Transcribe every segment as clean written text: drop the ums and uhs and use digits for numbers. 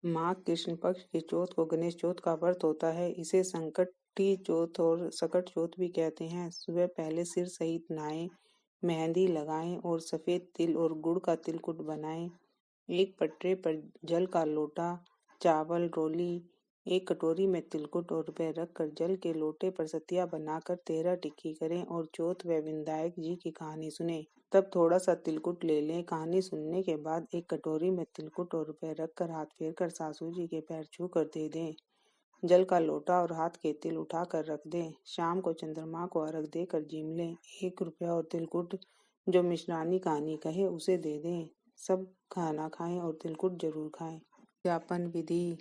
माघ कृष्ण पक्ष की चौथ को गणेश चौथ का व्रत होता है। इसे संकटी चौथ और सकट चौथ भी कहते हैं। सुबह पहले सिर सहित नहाएं, मेहंदी लगाएं और सफेद तिल और गुड़ का तिलकुट बनाएं। एक पटरे पर जल का लोटा, चावल, रोली, एक कटोरी में तिलकुट और रुपए रखकर जल के लोटे पर सतिया बनाकर 13 टिक्की करें और चौथ व विनायक जी की कहानी सुने। तब थोड़ा सा तिलकुट ले लें। कहानी सुनने के बाद एक कटोरी में तिलकुट और रुपए रखकर हाथ फेर कर सासू जी के पैर छू कर दे दें। जल का लोटा और हाथ के तिल उठा कर रख दें। शाम को चंद्रमा को अर्घ देकर जीम लें। 1 रुपया और तिलकुट जो मिश्रानी कहानी कहे उसे दे दें। सब खाना खाएं और तिलकुट जरूर खाएं। उद्यापन विधि।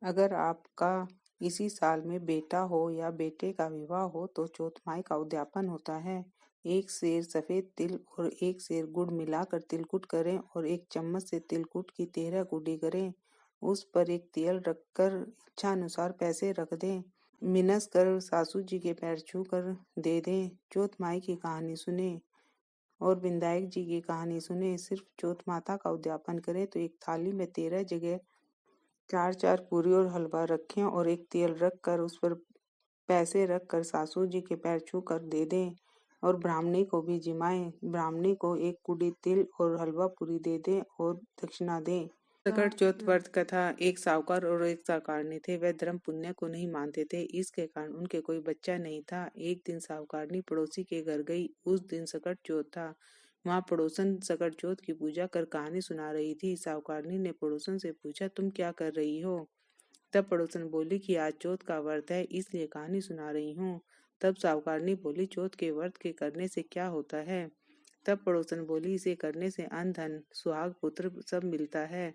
अगर आपका इसी साल में बेटा हो या बेटे का विवाह हो तो चौथमाई का उद्यापन होता है। 1 सेर सफेद तिल और 1 सेर गुड़ मिलाकर तिलकुट करें और 1 चम्मच से तिलकुट की 13 गुड्डी करें। उस पर एक तेल रखकर इच्छा अनुसार पैसे रख दें। मिनस कर सासू जी के पैर छू कर दे दें। चौथमाई की कहानी सुने और विनायक जी की कहानी सुने। सिर्फ चौथ माता का उद्यापन करें तो एक थाली में 13 जगह 4-4 पूरी और हलवा रखें और एक तेल रख कर उस पर पैसे रख कर सासू जी के पैर छू कर दे दें और ब्राह्मणी को भी जिमाएं। ब्राह्मणी को 1 कुडी तिल और हलवा पूरी दे दें और दक्षिणा दें। सकट चौथ व्रत कथा। एक साहूकार और एक साहूकारनी थे। वे धर्म पुण्य को नहीं मानते थे। इसके कारण उनके कोई बच्चा नहीं था। एक दिन साहूकारनी पड़ोसी के घर गई। उस दिन सकट चौथ था। वहां पड़ोसन सकट चौथ की पूजा कर कहानी सुना रही थी। साहूकारनी ने पड़ोसन से पूछा, तुम क्या कर रही हो? तब पड़ोसन बोली कि आज चौथ का व्रत है, इसलिए कहानी सुना रही हूँ। तब साहूकारनी बोली, चौथ के व्रत के करने से क्या होता है? तब पड़ोसन बोली, इसे करने से अन्न धन सुहाग पुत्र सब मिलता है।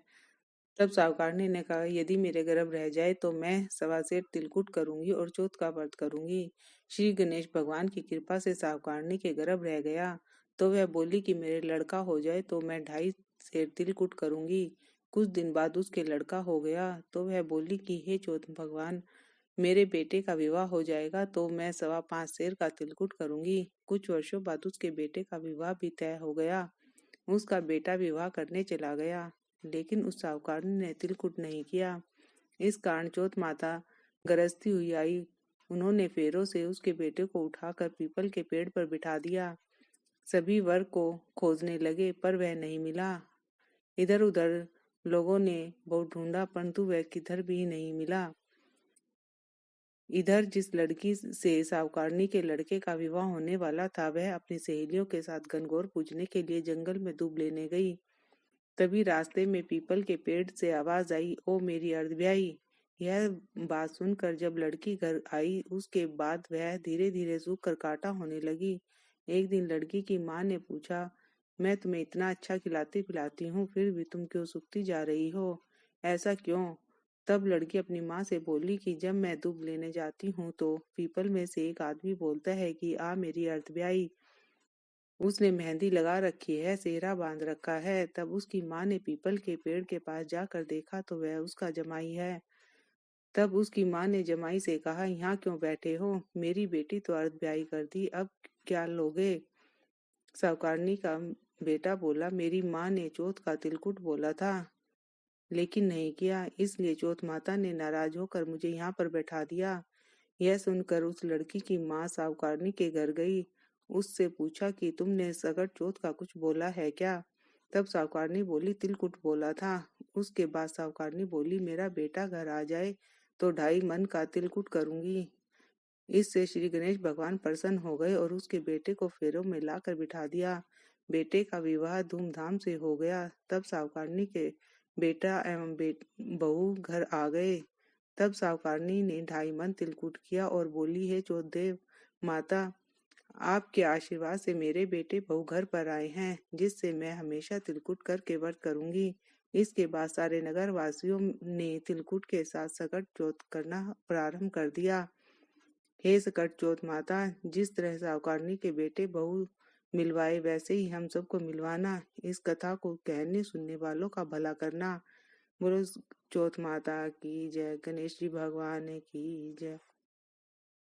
तब साहूकारनी ने कहा, यदि मेरे गर्भ रह जाए तो मैं 1.25 सेर तिलकुट करूंगी और चौथ का व्रत करूंगी। श्री गणेश भगवान की कृपा से साहूकारनी के गर्भ रह गया तो वह बोली कि मेरे लड़का हो जाए तो मैं 2.5 सेर तिलकुट करूंगी। कुछ दिन बाद उसके लड़का हो गया तो वह बोली कि हे चौथ भगवान, मेरे बेटे का विवाह हो जाएगा तो मैं 5.25 सेर का तिलकुट करूंगी। कुछ वर्षों बाद उसके बेटे का विवाह भी तय हो गया। उसका बेटा विवाह करने चला गया, लेकिन उस साहूकारनी ने तिलकुट नहीं किया। इस कारण चौथ माता गरजती हुई आई। उन्होंने फेरों से उसके बेटे को उठाकर पीपल के पेड़ पर बिठा दिया। सभी वर को खोजने लगे पर वह नहीं मिला। इधर उधर लोगों ने बहुत ढूंढा परंतु वह किधर भी नहीं मिला। इधर जिस लड़की से साहूकारनी के लड़के का विवाह होने वाला था वह अपनी सहेलियों के साथ गणगौर पूजने के लिए जंगल में दूब लेने गई। तभी रास्ते में पीपल के पेड़ से आवाज आई, ओ मेरी अर्धब्याई। यह बात सुनकर जब लड़की घर आई उसके बाद वह धीरे धीरे सूख कर काटा होने लगी। एक दिन लड़की की माँ ने पूछा, मैं तुम्हें इतना अच्छा खिलाती पिलाती हूँ फिर भी तुम क्यों सूखती जा रही हो? ऐसा क्यों? तब लड़की अपनी माँ से बोली कि जब मैं दूब लेने जाती हूँ तो पीपल में से एक आदमी बोलता है कि आ मेरी अर्धब्याई। उसने मेहंदी लगा रखी है, सेहरा बांध रखा है। तब उसकी माँ ने पीपल के पेड़ के पास जाकर देखा तो वह उसका जमाई है। तब उसकी माँ ने जमाई से कहा, यहाँ क्यों बैठे हो? मेरी बेटी तो अर्धब्याई कर दी, अब क्या लोगे? साहूकारनी का बेटा बोला, मेरी माँ ने चौथ का तिलकुट बोला था लेकिन नहीं किया, इसलिए चौथ माता ने नाराज होकर मुझे यहाँ पर बैठा दिया। यह सुनकर उस लड़की की माँ साहूकारनी के घर गई। उससे पूछा कि तुमने सकट चौथ का कुछ बोला है क्या? तब साहूकारनी बोली, तिलकुट बोला था। उसके बाद साहूकारनी बोली, मेरा बेटा घर आ जाए तो 2.5 मन का तिलकुट करूंगी। इससे श्री गणेश भगवान प्रसन्न हो गए और उसके बेटे को फेरों में लाकर बिठा दिया। बेटे का विवाह धूमधाम से हो गया। तब साहूकारनी के बेटा एवं बहू घर आ गए। तब साहूकारनी ने 2.5 मन तिलकुट किया और बोली, हे चौथदेव माता, आपके आशीर्वाद से मेरे बेटे बहू घर पर आए हैं, जिससे मैं हमेशा तिलकुट करके व्रत करूंगी। इसके बाद सारे नगर वासियों ने तिलकुट के साथ सकट चौथ करना प्रारंभ कर दिया। हे सकट चौथ माता, जिस तरह साहूकारनी के बेटे बहू मिलवाए वैसे ही हम सबको मिलवाना। इस कथा को कहने सुनने वालों का भला करना। बोलो चौथ माता की जय, गणेश जी भगवान की जय।